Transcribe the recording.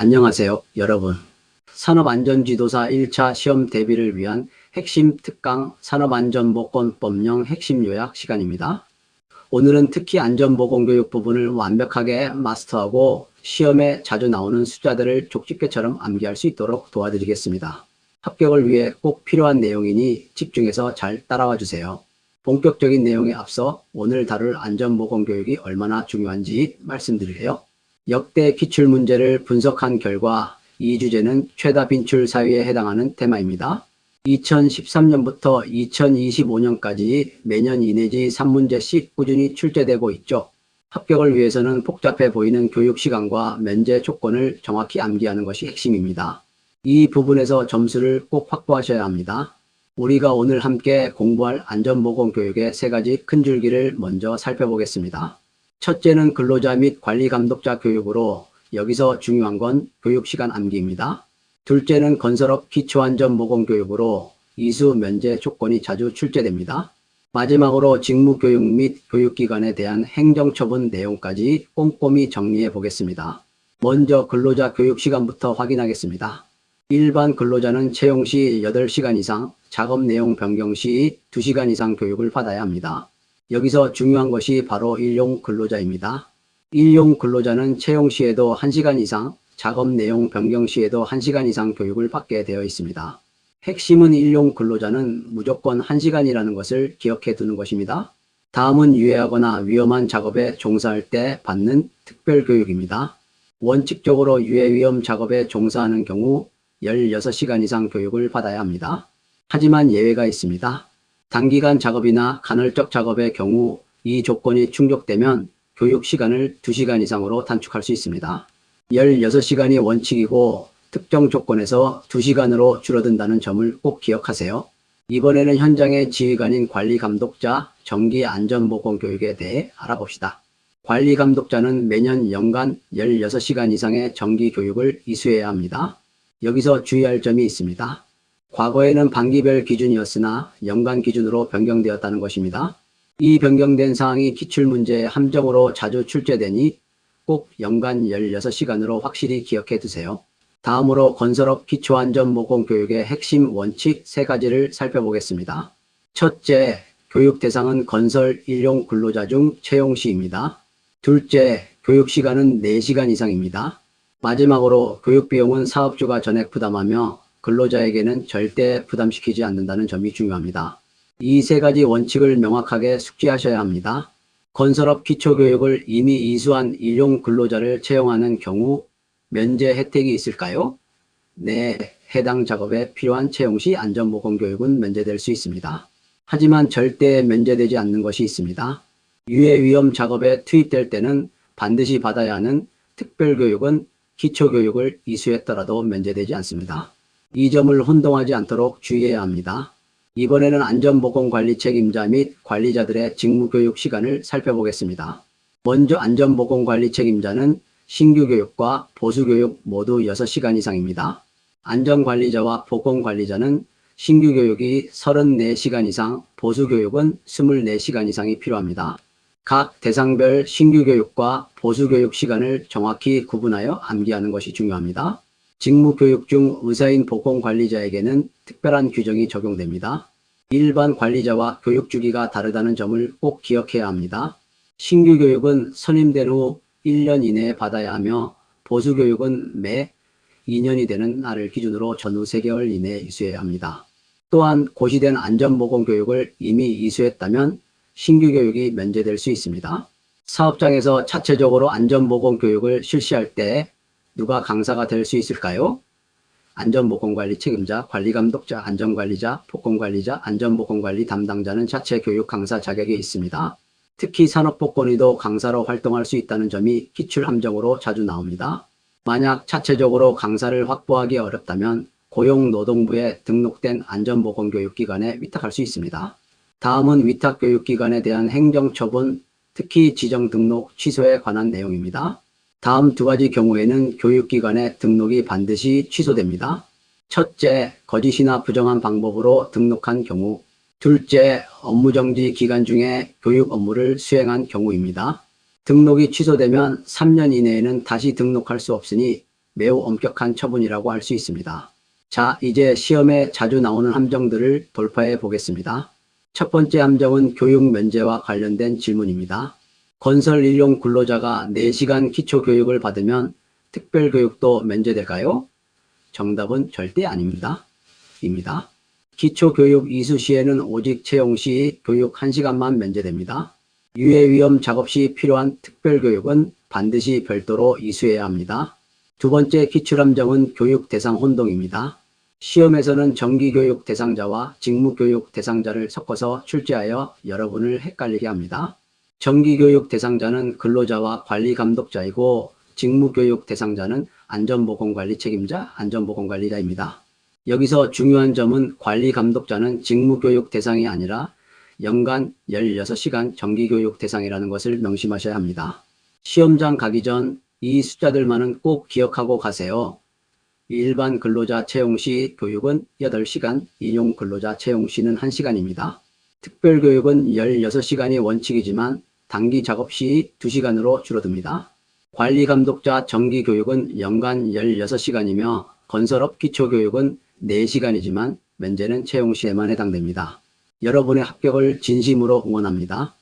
안녕하세요, 여러분. 산업안전지도사 1차 시험 대비를 위한 핵심 특강 산업안전보건법령 핵심 요약 시간입니다. 오늘은 특히 안전보건교육 부분을 완벽하게 마스터하고 시험에 자주 나오는 숫자들을 족집게처럼 암기할 수 있도록 도와드리겠습니다. 합격을 위해 꼭 필요한 내용이니 집중해서 잘 따라와 주세요. 본격적인 내용에 앞서 오늘 다룰 안전보건교육이 얼마나 중요한지 말씀드릴게요. 역대 기출문제를 분석한 결과 이 주제는 최다 빈출 사유에 해당하는 테마입니다. 2013년부터 2025년까지 매년 2 내지 3문제씩 꾸준히 출제되고 있죠. 합격을 위해서는 복잡해 보이는 교육시간과 면제 조건을 정확히 암기하는 것이 핵심입니다. 이 부분에서 점수를 꼭 확보하셔야 합니다. 우리가 오늘 함께 공부할 안전보건교육의 3가지 큰 줄기를 먼저 살펴보겠습니다. 첫째는 근로자 및 관리감독자 교육으로 여기서 중요한 건 교육시간 암기입니다. 둘째는 건설업 기초안전보건교육으로 이수 면제 조건이 자주 출제됩니다. 마지막으로 직무교육 및 교육기관에 대한 행정처분 내용까지 꼼꼼히 정리해 보겠습니다. 먼저 근로자 교육시간부터 확인하겠습니다. 일반 근로자는 채용 시 8시간 이상, 작업 내용 변경 시 2시간 이상 교육을 받아야 합니다. 여기서 중요한 것이 바로 일용 근로자입니다. 일용 근로자는 채용 시에도 1시간 이상, 작업 내용 변경 시에도 1시간 이상 교육을 받게 되어 있습니다. 핵심은 일용 근로자는 무조건 1시간이라는 것을 기억해 두는 것입니다. 다음은 유해하거나 위험한 작업에 종사할 때 받는 특별교육입니다. 원칙적으로 유해 위험 작업에 종사하는 경우 16시간 이상 교육을 받아야 합니다. 하지만 예외가 있습니다. 단기간 작업이나 간헐적 작업의 경우 이 조건이 충족되면 교육 시간을 2시간 이상으로 단축할 수 있습니다. 16시간이 원칙이고 특정 조건에서 2시간으로 줄어든다는 점을 꼭 기억하세요. 이번에는 현장의 지휘관인 관리감독자 정기안전보건교육에 대해 알아봅시다. 관리감독자는 매년 연간 16시간 이상의 정기교육을 이수해야 합니다. 여기서 주의할 점이 있습니다. 과거에는 반기별 기준이었으나 연간 기준으로 변경되었다는 것입니다. 이 변경된 사항이 기출문제의 함정으로 자주 출제되니 꼭 연간 16시간으로 확실히 기억해 두세요. 다음으로 건설업 기초안전보건교육의 핵심 원칙 3가지를 살펴보겠습니다. 첫째, 교육 대상은 건설 일용 근로자 중 채용 시입니다. 둘째, 교육 시간은 4시간 이상입니다. 마지막으로 교육 비용은 사업주가 전액 부담하며 근로자에게는 절대 부담시키지 않는다는 점이 중요합니다. 이 3가지 원칙을 명확하게 숙지하셔야 합니다. 건설업 기초교육을 이미 이수한 일용 근로자를 채용하는 경우 면제 혜택이 있을까요? 네, 해당 작업에 필요한 채용 시 안전보건교육은 면제될 수 있습니다. 하지만 절대 면제되지 않는 것이 있습니다. 유해 위험 작업에 투입될 때는 반드시 받아야 하는 특별교육은 기초교육을 이수했더라도 면제되지 않습니다. 이 점을 혼동하지 않도록 주의해야 합니다. 이번에는 안전보건관리 책임자 및 관리자들의 직무교육 시간을 살펴보겠습니다. 먼저 안전보건관리 책임자는 신규교육과 보수교육 모두 6시간 이상입니다. 안전관리자와 보건관리자는 신규교육이 34시간 이상, 보수교육은 24시간 이상이 필요합니다. 각 대상별 신규교육과 보수교육 시간을 정확히 구분하여 암기하는 것이 중요합니다. 직무교육 중 의사인 보건관리자에게는 특별한 규정이 적용됩니다. 일반 관리자와 교육 주기가 다르다는 점을 꼭 기억해야 합니다. 신규교육은 선임된 후 1년 이내에 받아야 하며 보수교육은 매 2년이 되는 날을 기준으로 전후 3개월 이내에 이수해야 합니다. 또한 고시된 안전보건교육을 이미 이수했다면 신규교육이 면제될 수 있습니다. 사업장에서 자체적으로 안전보건교육을 실시할 때 누가 강사가 될 수 있을까요? 안전보건관리 책임자, 관리감독자, 안전관리자, 보건관리자, 안전보건관리 담당자는 자체 교육 강사 자격이 있습니다. 특히 산업보건의도 강사로 활동할 수 있다는 점이 기출 함정으로 자주 나옵니다. 만약 자체적으로 강사를 확보하기 어렵다면 고용노동부에 등록된 안전보건교육기관에 위탁할 수 있습니다. 다음은 위탁교육기관에 대한 행정처분, 특히 지정등록 취소에 관한 내용입니다. 다음 2가지 경우에는 교육기관의 등록이 반드시 취소됩니다. 첫째, 거짓이나 부정한 방법으로 등록한 경우. 둘째, 업무정지 기간 중에 교육 업무를 수행한 경우입니다. 등록이 취소되면 3년 이내에는 다시 등록할 수 없으니 매우 엄격한 처분이라고 할 수 있습니다. 자, 이제 시험에 자주 나오는 함정들을 돌파해 보겠습니다. 첫 번째 함정은 교육 면제와 관련된 질문입니다. 건설 일용 근로자가 4시간 기초교육을 받으면 특별교육도 면제될까요? 정답은 절대 아닙니다. 기초교육 이수 시에는 오직 채용 시 교육 1시간만 면제됩니다. 유해위험 작업 시 필요한 특별교육은 반드시 별도로 이수해야 합니다. 두 번째 기출함정은 교육 대상 혼동입니다. 시험에서는 정기교육 대상자와 직무교육 대상자를 섞어서 출제하여 여러분을 헷갈리게 합니다. 정기교육 대상자는 근로자와 관리감독자이고 직무교육 대상자는 안전보건관리 책임자, 안전보건관리자입니다. 여기서 중요한 점은 관리감독자는 직무교육 대상이 아니라 연간 16시간 정기교육 대상이라는 것을 명심하셔야 합니다. 시험장 가기 전 이 숫자들만은 꼭 기억하고 가세요. 일반 근로자 채용 시 교육은 8시간, 일용 근로자 채용 시는 1시간입니다. 특별교육은 16시간이 원칙이지만 단기 작업 시 2시간으로 줄어듭니다. 관리감독자 정기교육은 연간 16시간이며 건설업 기초교육은 4시간이지만 면제는 채용 시에만 해당됩니다. 여러분의 합격을 진심으로 응원합니다.